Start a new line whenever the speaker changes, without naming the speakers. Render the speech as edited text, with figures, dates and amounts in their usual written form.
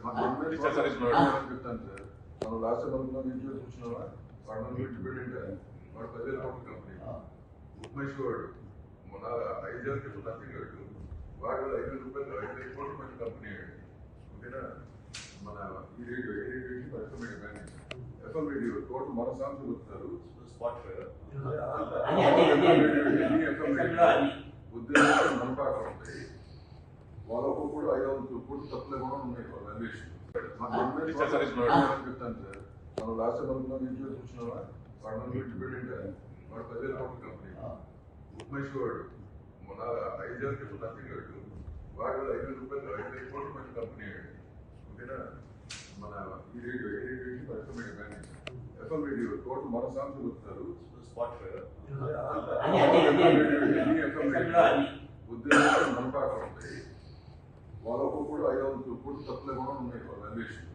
చెప్తాను సార్. మనం లాస్ట్ మనం ఇంట్లో చూసినావా వాడు మనం ఇండిపెండెంట్ వాడు 10,000 కోట్ల కంపెనీ ఉమేష్ వాడు మన 5 ఏళ్ళ క్రితం నథింగ్ వాడు 5,000 రూపాయలు 5,000 కోట్ల మంది కంపెనీ ఓకేనా. మన ఈ రేడియో ఎఫ్ఎం రేడియో టోటల్ మన సాంగ్స్ వస్తారు స్పాట్ ఉద్యోగాలు మన పాట ఉంటాయి. వాళ్ళకు కూడా 500 కోట్లు తప్పులే కూడా ఉన్నాయి వాళ్ళ వాల్యుయేషన్. చెప్తాను సార్. మనం లాస్ట్ మనం ఇంట్లో చూసినావా వాడు మనం ఇండిపెండెంట్ వాడు 10,000 కోట్ల కంపెనీ ఉమేష్ వాడు మన 5 ఏళ్ళ క్రితం నథింగ్ వాడు 5,000 రూపాయలు 5,000 కోట్ల మంది కంపెనీ ఓకేనా. మన ఈ రేడియో ఎఫ్ఎం రేడియో టోటల్ మన సాంగ్స్ వస్తారు స్పాట్ ఉద్యోగాలు మన పాట ఉంటాయి. వాళ్ళకు కూడా 500 కోట్లు తప్పులే కూడా ఉన్నాయి వాళ్ళ వాల్యుయేషన్.